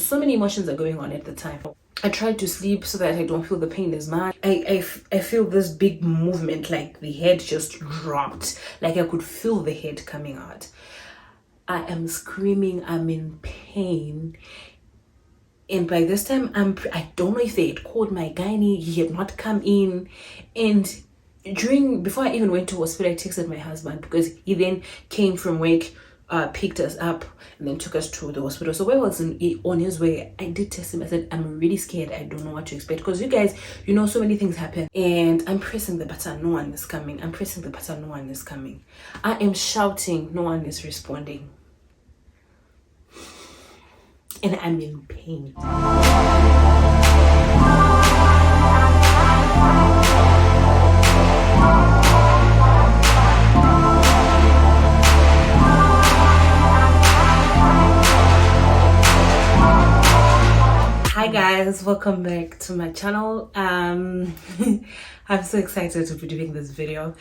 so many emotions are going on at the time. I try to sleep so that I don't feel the pain as much. I feel this big movement, like the head just dropped, like I could feel the head coming out. I am screaming, I'm in pain. And by this time, I don't know if they had called my gynae, he had not come in. And before I even went to hospital, I texted my husband because he then came from work, picked us up and then took us to the hospital. So while I was on his way, I did text him. I said, I'm really scared. I don't know what to expect, because you guys, you know, so many things happen. And I'm pressing the button, no one is coming. I'm pressing the button, no one is coming. I am shouting, no one is responding. And I'm in pain. Hi guys, welcome back to my channel. I'm so excited to be doing this video.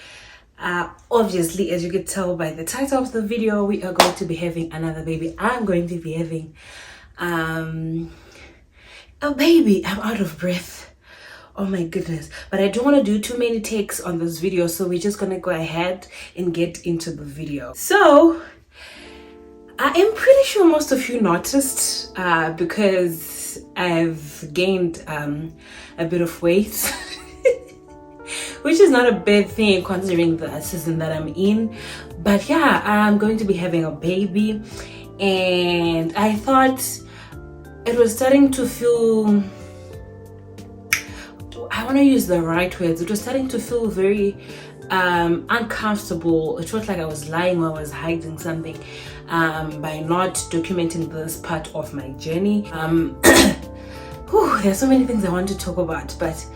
Obviously, as you could tell by the title of the video, we are going to be having another baby. I'm going to be having a baby. I'm out of breath. Oh my goodness. But I don't want to do too many takes on this video, so we're just gonna go ahead and get into the video. So I am pretty sure most of you noticed because I've gained a bit of weight which is not a bad thing considering the season that I'm in. But yeah, I'm going to be having a baby, and I thought it was starting to feel, I want to use the right words, it was starting to feel very uncomfortable. It felt like I was lying or I was hiding something by not documenting this part of my journey. There's so many things I want to talk about, but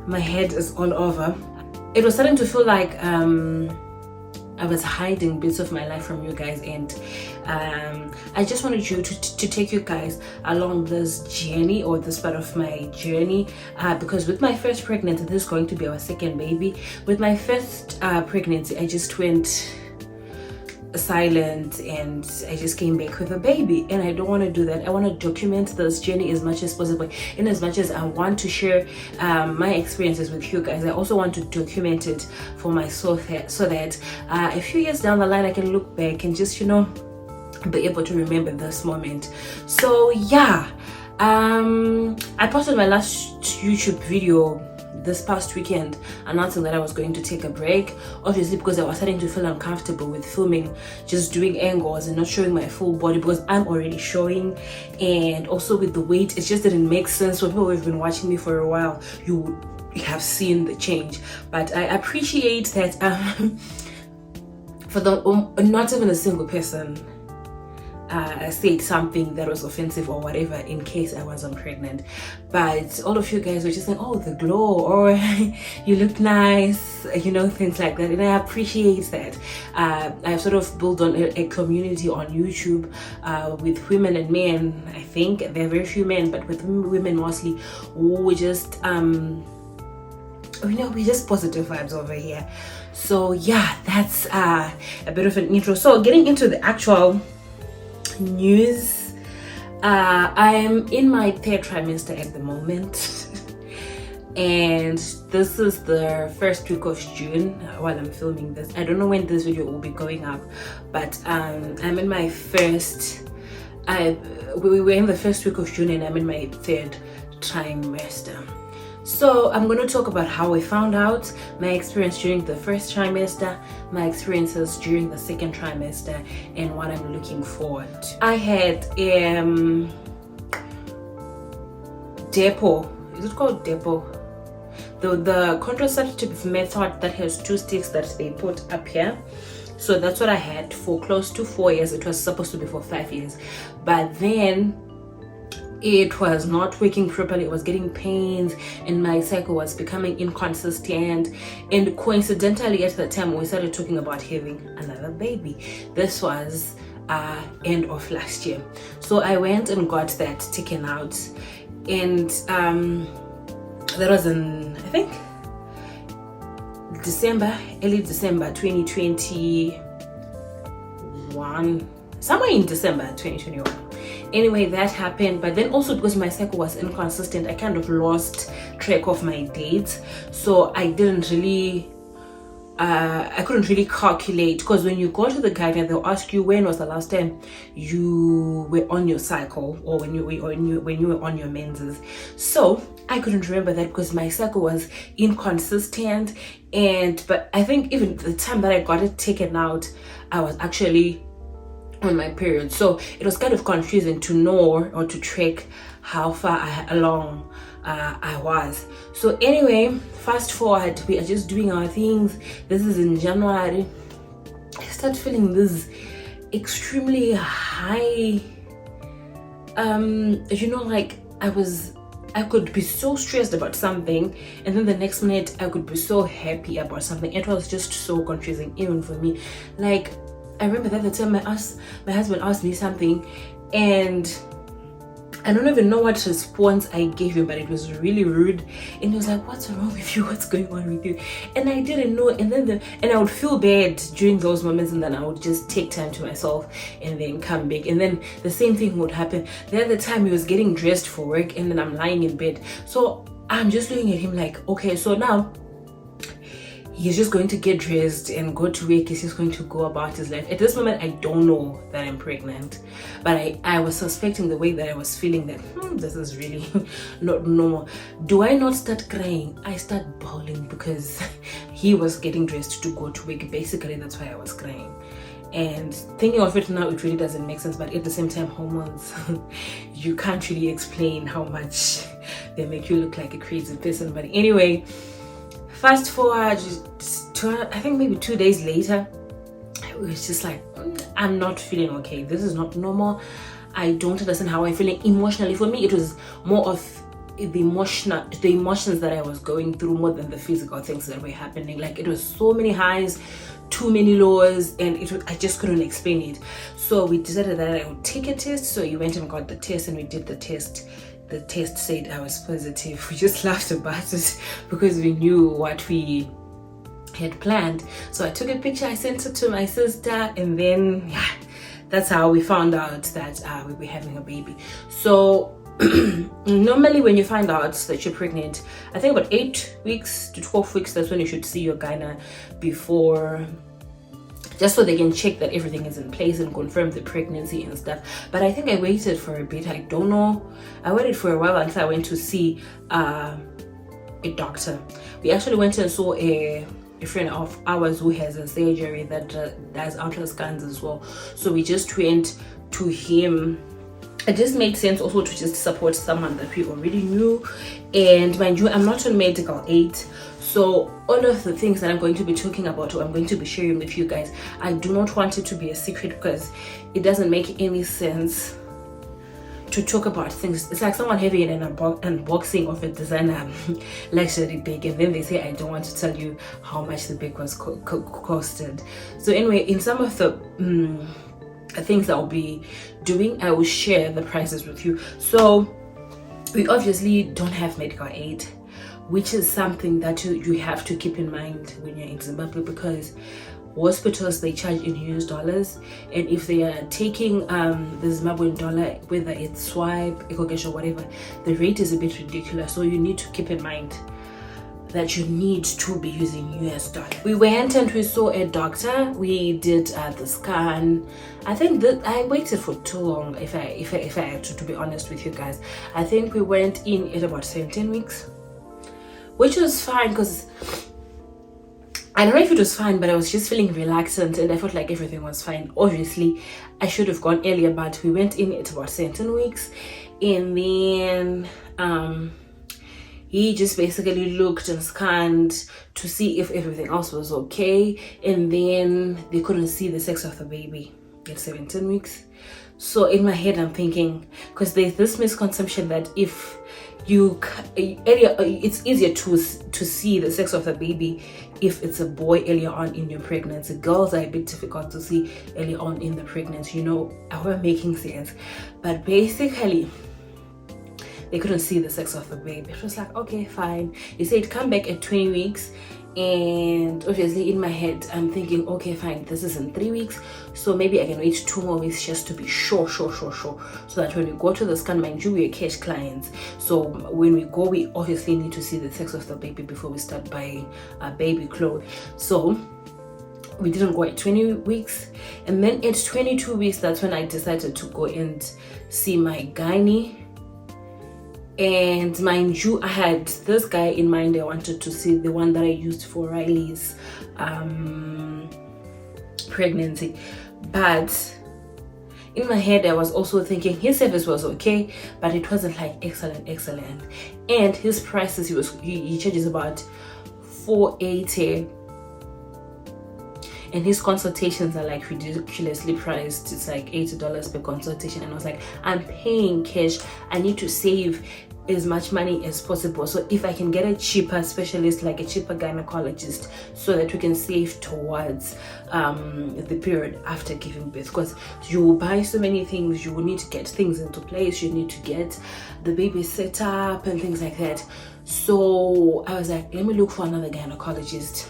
my head is all over. It was starting to feel like I was hiding bits of my life from you guys, and I just wanted you to take you guys along this journey, or this part of my journey, because with my first pregnancy, this is going to be our second baby. With my first pregnancy, I just went silent and I just came back with a baby, and I don't want to do that. I want to document this journey as much as possible, and as much as I want to share my experiences with you guys, I also want to document it for myself, so that a few years down the line I can look back and just, you know, be able to remember this moment. So yeah, I posted my last YouTube video this past weekend announcing that I was going to take a break, obviously because I was starting to feel uncomfortable with filming, just doing angles and not showing my full body, because I'm already showing, and also with the weight, it just didn't make sense. For people who have been watching me for a while, you have seen the change. But I appreciate that for the not even a single person said something that was offensive or whatever in case I wasn't pregnant. But all of you guys were just like, oh, the glow, or you look nice, you know, things like that, and I appreciate that. I've sort of built on a community on YouTube with women and men. I think there are very few men, but with women mostly, we just you know, we just positive vibes over here. So yeah, that's a bit of an intro. So getting into the actual news, I'm in my third trimester at the moment and this is the first week of June while I'm filming this. I don't know when this video will be going up, but I'm in my first, we were in the first week of June and I'm in my third trimester. So I'm going to talk about how I found out, my experience during the first trimester, my experiences during the second trimester, and what I'm looking forward to. I had Depo. Is it called Depo? The contraceptive method that has 2 sticks that they put up here. So that's what I had for close to 4 years. It was supposed to be for 5 years, but then it was not working properly. It was getting pains and my cycle was becoming inconsistent, and coincidentally at the time we started talking about having another baby. This was end of last year, so I went and got that taken out, and that was in, I think, early December 2021, somewhere in December 2021. Anyway, that happened. But then also because my cycle was inconsistent, I kind of lost track of my dates, so I didn't really I couldn't really calculate, because when you go to the guide, they'll ask you when was the last time you were on your cycle, or when you were on your menses. So I couldn't remember that because my cycle was inconsistent. But I think even the time that I got it taken out, I was actually on my period, so it was kind of confusing to know or to track how far along I was. So anyway, fast forward, we are just doing our things. This is in January. I start feeling this extremely high, like I could be so stressed about something, and then the next minute I could be so happy about something. It was just so confusing even for me. Like, I remember that the time my husband asked me something, and I don't even know what response I gave him, but it was really rude. And he was like, "What's wrong with you? What's going on with you?" And I didn't know. And then I would feel bad during those moments, and then I would just take time to myself and then come back. And then the same thing would happen. The other time he was getting dressed for work, and then I'm lying in bed. So I'm just looking at him like, okay, so now he's just going to get dressed and go to work. He's just going to go about his life. At this moment, I don't know that I'm pregnant, but I was suspecting the way that I was feeling that this is really not normal. Do I not start crying? I start bawling because he was getting dressed to go to work. Basically, that's why I was crying. And thinking of it now, it really doesn't make sense, but at the same time, hormones, you can't really explain how much they make you look like a crazy person. But anyway, fast forward to, I think maybe 2 days later, it was just like, I'm not feeling okay. This is not normal. I don't understand how I'm feeling emotionally. For me, it was more of the emotions that I was going through more than the physical things that were happening. Like, it was so many highs, too many lows, and I just couldn't explain it. So we decided that I would take a test. So we went and got the test, and we did the test. The test said I was positive. We just laughed about it because we knew what we had planned. So I took a picture, I sent it to my sister, and then that's how we found out that we were having a baby. So normally when you find out that you're pregnant, I think about 8 weeks to 12 weeks, that's when you should see your gyna before, just so they can check that everything is in place and confirm the pregnancy and stuff. But I think I waited for a bit. I don't know. I waited for a while until I went to see a doctor. We actually went and saw a friend of ours who has a surgery that does ultrasounds as well. So we just went to him. It just made sense also to just support someone that we already knew. And mind you, I'm not on medical aid, so all of the things that I'm going to be talking about, or I'm going to be sharing with you guys, I do not want it to be a secret, because it doesn't make any sense to talk about things. It's like someone having an unboxing of a designer luxury bag, and then they say, I don't want to tell you how much the bag was costed. So anyway, in some of the things I'll be doing, I will share the prices with you. So we obviously don't have medical aid, which is something that you have to keep in mind when you're in Zimbabwe, because hospitals, they charge in US dollars, and if they are taking the Zimbabwean dollar, whether it's swipe, ecocash, or whatever, the rate is a bit ridiculous. So you need to keep in mind that you need to be using US dollar. We went and we saw a doctor. We did the scan. I think that I waited for too long, if I had to be honest with you guys. I think we went in at about 17 weeks, which was fine, because I don't know if it was fine, but I was just feeling reluctant and I felt like everything was fine. Obviously, I should have gone earlier, but we went in at about 17 weeks, and then he just basically looked and scanned to see if everything else was okay, and then they couldn't see the sex of the baby at 17 weeks. So in my head, I'm thinking, because there's this misconception that if it's easier to see the sex of the baby if it's a boy earlier on in your pregnancy. Girls are a bit difficult to see early on in the pregnancy. I hope I'm making sense. But basically, they couldn't see the sex of the baby. It was like, okay, fine. He said come back at 20 weeks And obviously in my head I'm thinking, okay fine, this is in 3 weeks, so maybe I can wait 2 more weeks just to be sure, so that when we go to the scan, mind you, we're cash clients, so when we go we obviously need to see the sex of the baby before we start buying a baby clothes. So we didn't go at 20 weeks, and then at 22 weeks that's when I decided to go and see my gynae. And mind you, I had this guy in mind. I wanted to see, the one that I used for Riley's pregnancy, but in my head I was also thinking his service was okay, but it wasn't like excellent, and his prices, he charges about $480, and his consultations are like ridiculously priced. It's like $80 per consultation, and I was like, I'm paying cash, I need to save as much money as possible. So if I can get a cheaper specialist, like a cheaper gynecologist, so that we can save towards the period after giving birth, because you will buy so many things, you will need to get things into place, you need to get the baby set up and things like that. So I was like, let me look for another gynecologist.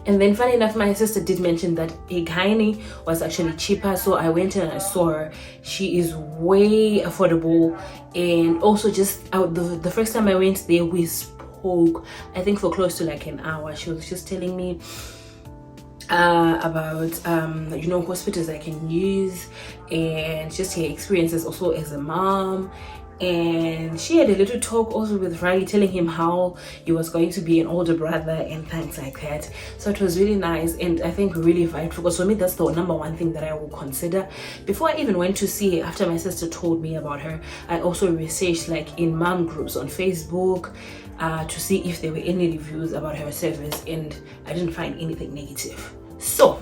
And then funny enough, my sister did mention that a gynae was actually cheaper, so I went and I saw her. She is way affordable, and also just the first time I went there, we spoke I think for close to like an hour. She was just telling me about hospitals I can use, and just her experiences also as a mom. And she had a little talk also with Riley, telling him how he was going to be an older brother and things like that. So it was really nice, and I think really vital, because for me that's the number one thing that I will consider before I even went to see her. After my sister told me about her, I also researched like in mom groups on Facebook to see if there were any reviews about her service, and I didn't find anything negative. So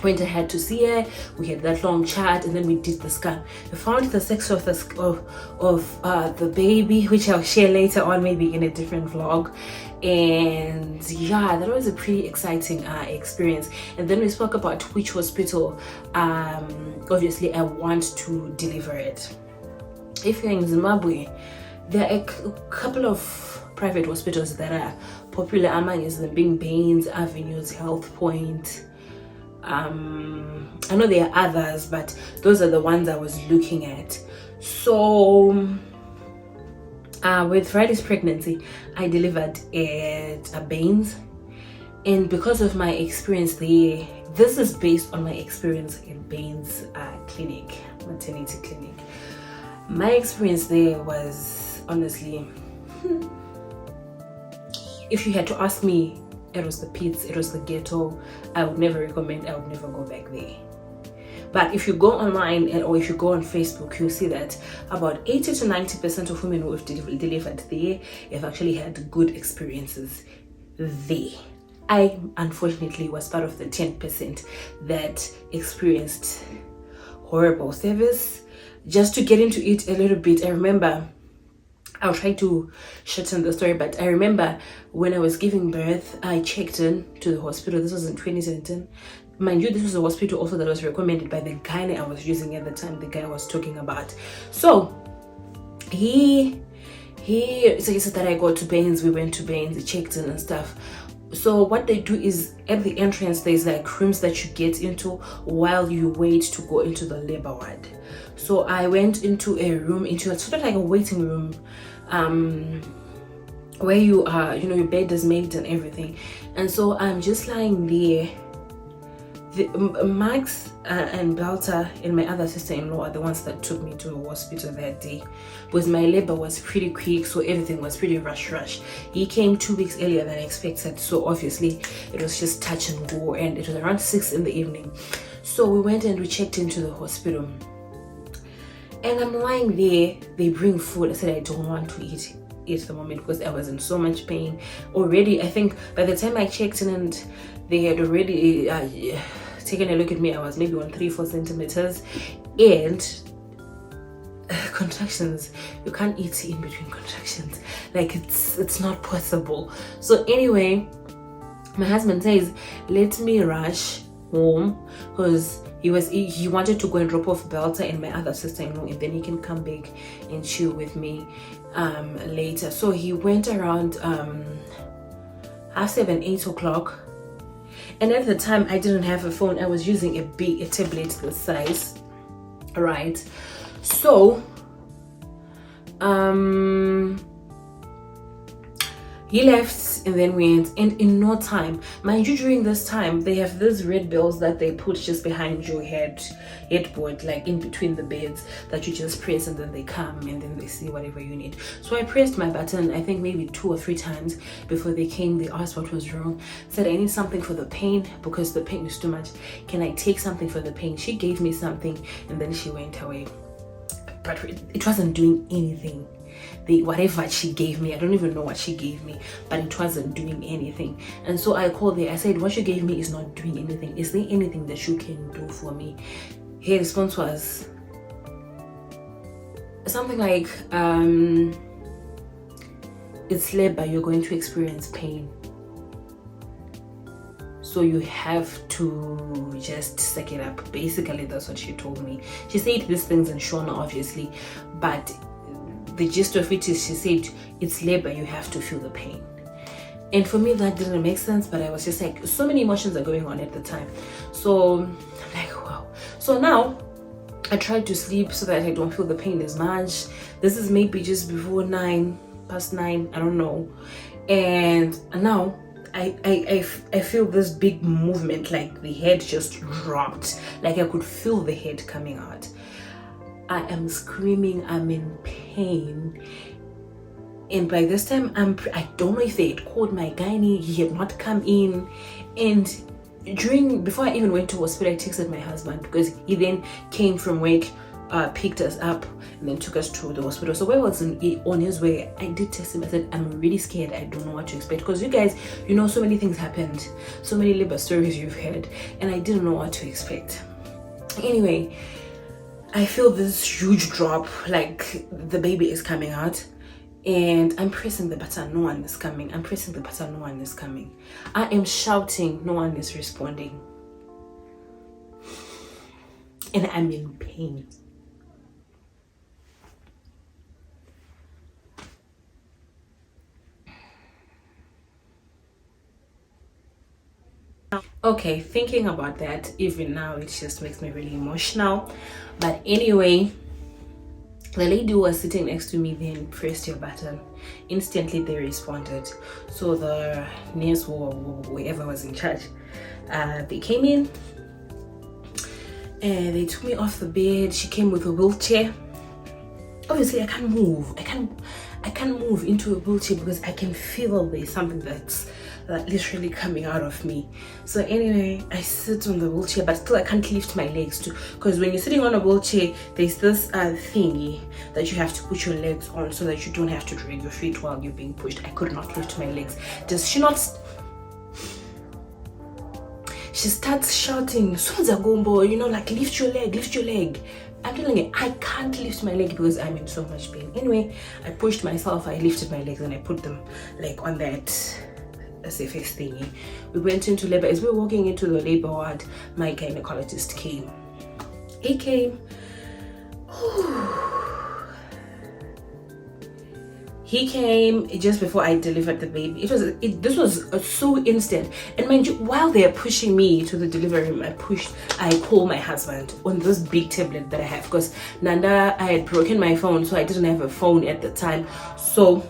went ahead to see her, we had that long chat, and then we did the scan. We found the sex of the baby, which I'll share later on, maybe in a different vlog. And yeah, that was a pretty exciting experience. And then we spoke about which hospital obviously I want to deliver it. If you're in Zimbabwe, there are a couple of private hospitals that are popular, among them being Baines, Avenues, Health Point. I know there are others, but those are the ones I was looking at. So with Riley's pregnancy, I delivered at a Baines, and because of my experience there, this is based on my experience in Baines clinic, maternity clinic. My experience there was honestly, if you had to ask me, it was the pits, it was the ghetto. I would never recommend, I would never go back there. But if you go online or if you go on Facebook, you'll see that about 80 to 90% of women who have delivered there have actually had good experiences there. I unfortunately was part of the 10% that experienced horrible service. Just to get into it a little bit, I remember, I'll try to shorten the story, but I remember when I was giving birth, I checked in to the hospital. This was in 2017. Mind you, this was a hospital also that was recommended by the gynae I was using at the time, the guy I was talking about. So he said that I go to Baines. We went to Baines, he checked in and stuff. So what they do is at the entrance there's like rooms that you get into while you wait to go into the labor ward. So I went into a room, into a sort of like a waiting room, where you are, your bed is made and everything. And so I'm just lying there. Max and Belta and my other sister-in-law are the ones that took me to the hospital that day, because my labor was pretty quick, so everything was pretty rush. He came 2 weeks earlier than I expected, so obviously it was just touch and go, and it was around 6 in the evening. So we went and we checked into the hospital, and I'm lying there. They bring food. I said I don't want to eat at the moment because I was in so much pain already. I think by the time I checked in and they had already taken a look at me, I was maybe on 3-4 centimeters, and contractions, you can't eat in between contractions, like it's not possible. So anyway, my husband says let me rush home, because he wanted to go and drop off Belta and my other sister-in-law, and then he can come back and chill with me later. So he went around 7, 8 o'clock. And at the time I didn't have a phone. I was using a tablet this size, right? So he left and then went, and in no time, mind you, during this time they have these red bells that they put just behind your headboard, like in between the beds, that you just press and then they come and then they see whatever you need. So I pressed my button, I think maybe 2 or 3 times before they came. They asked what was wrong, said I need something for the pain because the pain is too much. Can I take something for the pain? She gave me something and then she went away, but it wasn't doing anything. Whatever she gave me, I don't even know what she gave me, but it wasn't doing anything. And so I called her. I said, what you gave me is not doing anything. Is there anything that you can do for me? Her response was something like, it's labor, you're going to experience pain, so you have to just suck it up. Basically, that's what she told me. She said these things in Shona, obviously, but the gist of it is she said it's labor, you have to feel the pain. And for me that didn't make sense, but I was just like, so many emotions are going on at the time. So I'm like, wow. So now I tried to sleep so that I don't feel the pain as much. This is maybe just before 9, past 9, I don't know. And now I feel this big movement, like the head just dropped, like I could feel the head coming out. I am screaming, I'm in pain, and by this time I don't know if they had called my gynae. He had not come in, and before I even went to hospital, I texted my husband because he then came from work, picked us up and then took us to the hospital. So while I was on his way, I did text him. I said, I'm really scared, I don't know what to expect, because you guys, you know, so many things happened, so many labor stories you've heard, and I didn't know what to expect. Anyway, I feel this huge drop, like the baby is coming out, and I'm pressing the button, no one is coming. I'm pressing the button, no one is coming. I am shouting, no one is responding, and I'm in pain. Okay, thinking about that even now, it just makes me really emotional. But anyway, the lady who was sitting next to me then pressed your button. Instantly they responded. So the nurse or whoever was in charge, they came in and they took me off the bed. She came with a wheelchair. Obviously I can't move. I can't move into a wheelchair because I can feel there's something that's literally coming out of me. So anyway, I sit on the wheelchair, but still I can't lift my legs too, because when you're sitting on a wheelchair, there's this thingy that you have to put your legs on so that you don't have to drag your feet while you're being pushed. I could not lift my legs. Does she not? She starts shouting, Sunza Gombo, you know, like lift your leg, lift your leg. I'm telling you, I can't lift my leg because I'm in so much pain. Anyway, I pushed myself, I lifted my legs and I put them like on that safest thingy. We went into labor. As we were walking into the labor ward, my gynecologist came. He came. He came just before I delivered the baby. This was so instant. And mind you, while they are pushing me to the delivery room, I call my husband on this big tablet that I have, because Nanda, I had broken my phone, so I didn't have a phone at the time. So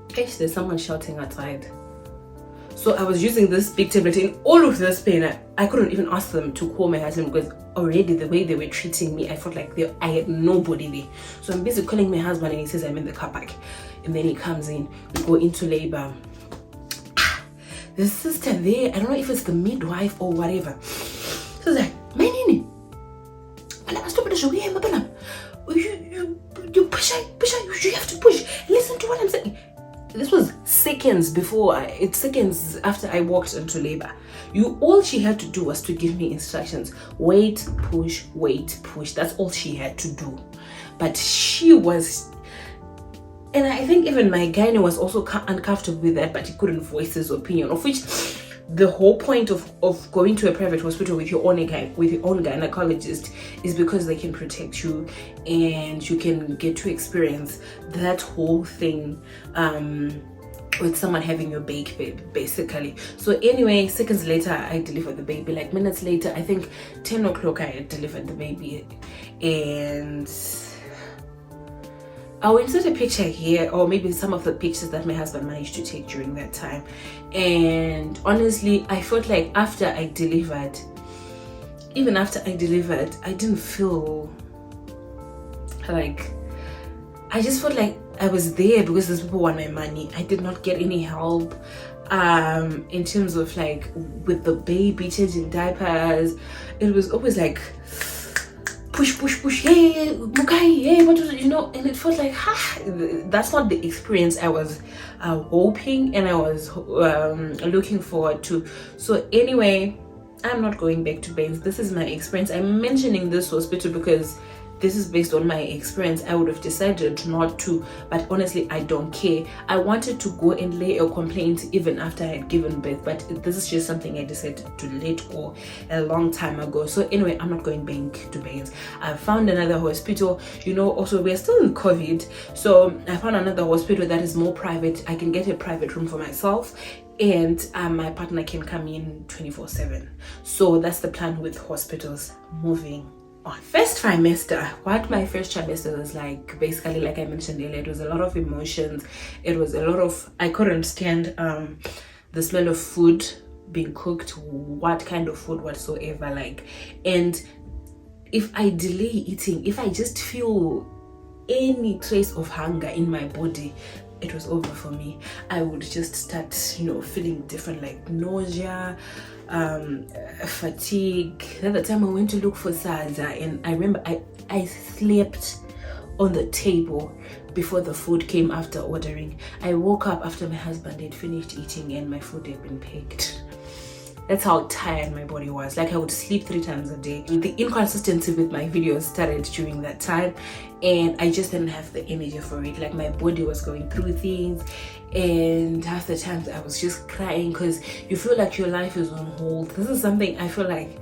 actually there's someone shouting outside. So I was using this big tablet in all of this pain. I couldn't even ask them to call my husband because already the way they were treating me, I felt like I had nobody there. So I'm busy calling my husband and he says I'm in the car park. And then he comes in, we go into labor. The sister there, I don't know if it's the midwife or whatever. So it's like, Manini, you push, you have to push. Listen to what I'm saying. This was seconds seconds after I walked into labor. All she had to do was to give me instructions. Wait, push, wait, push. That's all she had to do. But she was, and I think even my gynae was also uncomfortable with that, but he couldn't voice his opinion, of which the whole point of going to a private hospital with your own gynecologist is because they can protect you and you can get to experience that whole thing with someone having your baby basically. So anyway, seconds later I delivered the baby, like minutes later, I think 10 o'clock I had delivered the baby. And I'll insert a picture here, or maybe some of the pictures that my husband managed to take during that time. And honestly, I felt like after I delivered, even after I delivered, I didn't feel like, I just felt like I was there because these people want my money. I did not get any help in terms of like with the baby, changing diapers. It was always like push, hey, Mukai, hey, what was it, you know? And it felt like, that's not the experience I was hoping and I was looking forward to. So anyway, I'm not going back to Baines. This is my experience. I'm mentioning this hospital because this is based on my experience. I would have decided not to, but honestly, I don't care. I wanted to go and lay a complaint even after I had given birth, but this is just something I decided to let go a long time ago. So anyway, I'm not going back to Baines. I found another hospital. You know, also we're still in COVID, so I found another hospital that is more private. I can get a private room for myself, and my partner can come in 24/7. So that's the plan with hospitals. Moving on. First trimester, what my first trimester was like, basically like I mentioned earlier, it was a lot of emotions. It was a lot of, I couldn't stand the smell of food being cooked, what kind of food whatsoever, like. And if I delay eating, if I just feel any trace of hunger in my body, it was over for me. I would just start, you know, feeling different, like nausea, fatigue. The other time I went to look for Zaza, and I remember I slept on the table before the food came after ordering. I woke up after my husband had finished eating and my food had been picked. That's how tired my body was. Like I would sleep 3 times a day. The inconsistency with my videos started during that time, and I just didn't have the energy for it. Like my body was going through things, and half the times I was just crying because you feel like your life is on hold. This is something I feel like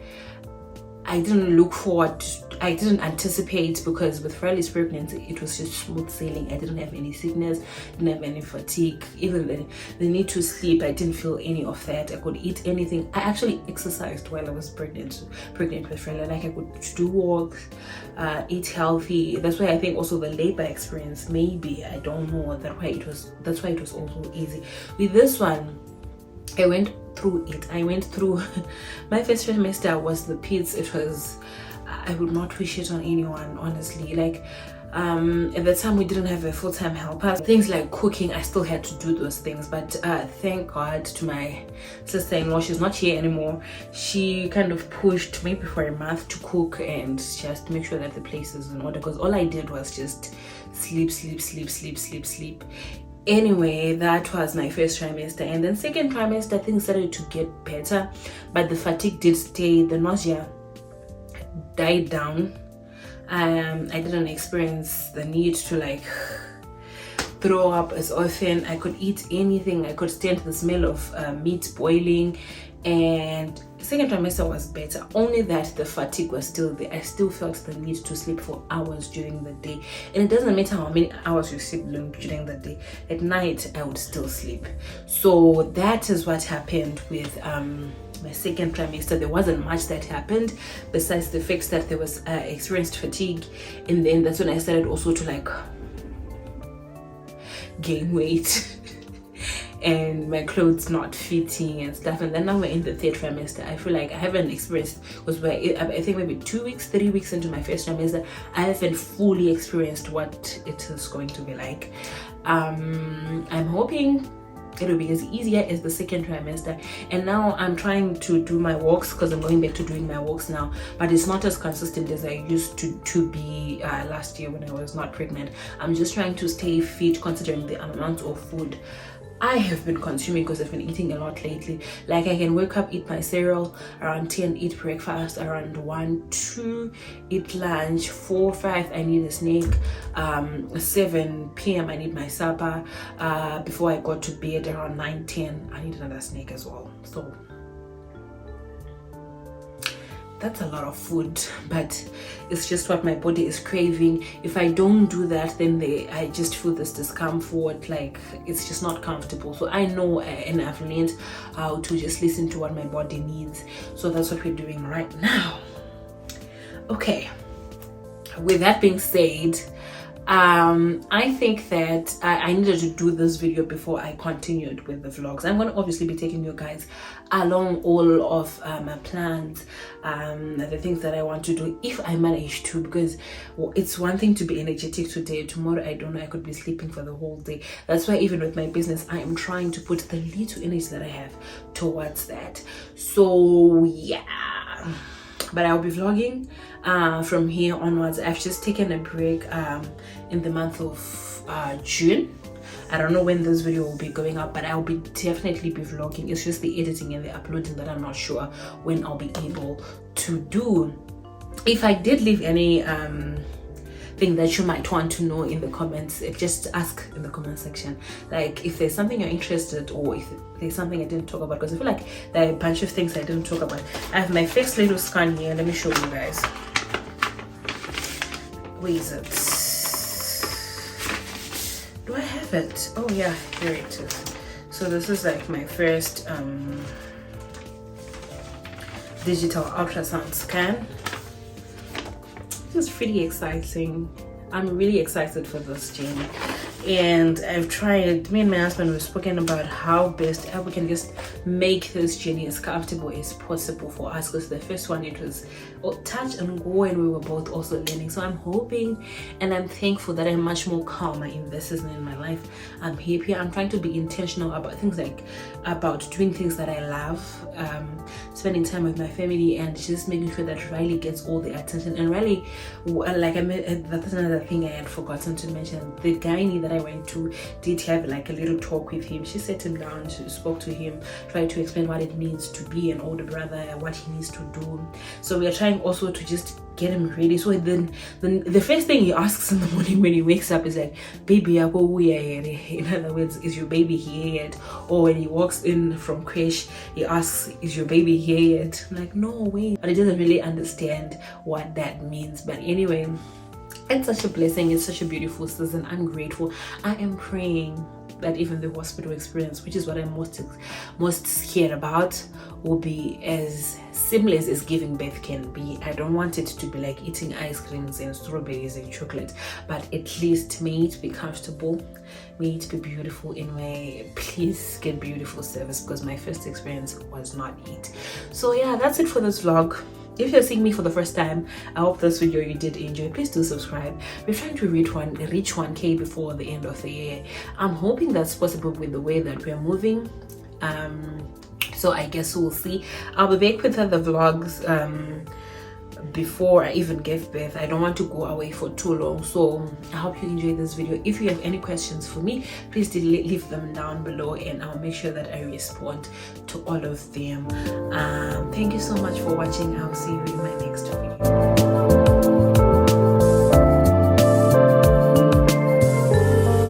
I didn't look forward to, I didn't anticipate, because with Riley's pregnancy it was just smooth sailing. I didn't have any sickness, didn't have any fatigue, even the need to sleep, I didn't feel any of that. I could eat anything. I actually exercised while I was pregnant with Riley. Like I could do walks, eat healthy. That's why I think also the labor experience, maybe, I don't know, that's why it was also easy. With this one, I went through it. I went through my first trimester was the pits. It was, I would not wish it on anyone, honestly. Like at the time we didn't have a full-time helper. Things like cooking, I still had to do those things, but thank God to my sister-in-law, she's not here anymore. She kind of pushed maybe for a month to cook and just make sure that the place is in order, because all I did was just sleep. Anyway, that was my first trimester. And then second trimester, things started to get better, but the fatigue did stay. The nausea died down. I didn't experience the need to like throw up as often. I could eat anything. I could stand the smell of meat boiling. And second trimester was better, only that the fatigue was still there. I still felt the need to sleep for hours during the day, and it doesn't matter how many hours you sleep during the day. At night I would still sleep. So that is what happened with my second trimester. There wasn't much that happened besides the fact that there was experienced fatigue, and then that's when I started also to like gain weight and my clothes not fitting and stuff. And then now we're in the third trimester. I feel like I haven't experienced, because I think maybe 2 weeks, 3 weeks into my first trimester, I haven't fully experienced what it is going to be like. I'm hoping it'll be as easier as the second trimester. And now I'm trying to do my walks, because I'm going back to doing my walks now, but it's not as consistent as I used to be last year when I was not pregnant. I'm just trying to stay fit considering the amount of food I have been consuming, because I've been eating a lot lately. Like I can wake up, eat my cereal around 10, eat breakfast around 1, 2, eat lunch, 4, 5 I need a snack, 7 p.m. I need my supper, before I go to bed around 9, 10 I need another snack as well. So that's a lot of food, but it's just what my body is craving. If I don't do that, then I just feel this discomfort, like it's just not comfortable. So I know and I've learned how to just listen to what my body needs. So that's what we're doing right now. Okay, with that being said, I think that I needed to do this video before I continued with the vlogs. I'm going to obviously be taking you guys along all of my plans, the things that I want to do if I manage to, because it's one thing to be energetic today. Tomorrow, I don't know, I could be sleeping for the whole day. That's why even with my business, I am trying to put the little energy that I have towards that. So yeah, but I'll be vlogging from here onwards. I've just taken a break in the month of June. I don't know when this video will be going up, but I'll be definitely be vlogging. It's just the editing and the uploading that I'm not sure when I'll be able to do. If I did leave any thing that you might want to know in the comments, just ask in the comment section, like if there's something you're interested, or if there's something I didn't talk about, because I feel like there are a bunch of things I didn't talk about. I have my first little scan here. Let me show you guys. Where is it? Do I have it? Oh yeah, here it is. So this is like my first digital ultrasound scan. This is pretty exciting. I'm really excited for this journey, and I've tried, me and my husband, we've spoken about how best we can just make this journey as comfortable as possible for us, because the first one, it was touch and go, and we were both also learning. So I'm hoping and I'm thankful that I'm much more calmer in this season in my life. I'm happy. I'm trying to be intentional about things, like about doing things that I love, spending time with my family, and just making sure that Riley gets all the attention. And Riley, like that's another thing I had forgotten to mention. The gynae that I went to did have like a little talk with him. She sat him down, she spoke to him, tried to explain what it means to be an older brother, what he needs to do. So we are trying also to just get him ready. So then the first thing he asks in the morning when he wakes up is like, baby, I go where? In other words, is your baby here yet? Or when he walks in from creche, he asks, is your baby here yet? I'm like, no way. But he doesn't really understand what that means. But anyway, it's such a blessing. It's such a beautiful season. I'm grateful. I am praying that even the hospital experience, which is what I'm most scared about, will be as seamless as giving birth can be. I don't want it to be like eating ice creams and strawberries and chocolate, but at least may it be comfortable, may it be beautiful in way. Please get beautiful service, because my first experience was not it. So yeah, that's it for this vlog. If you're seeing me for the first time, I hope this video you did enjoy. Please do subscribe. We're trying to reach 1K before the end of the year. I'm hoping that's possible with the way that we're moving. So I guess we'll see. I'll be back with other vlogs before I even give birth. I don't want to go away for too long, so I hope you enjoyed this video. If you have any questions for me, please leave them down below, and I'll make sure that I respond to all of them. Thank you so much for watching. I'll see you in my next video.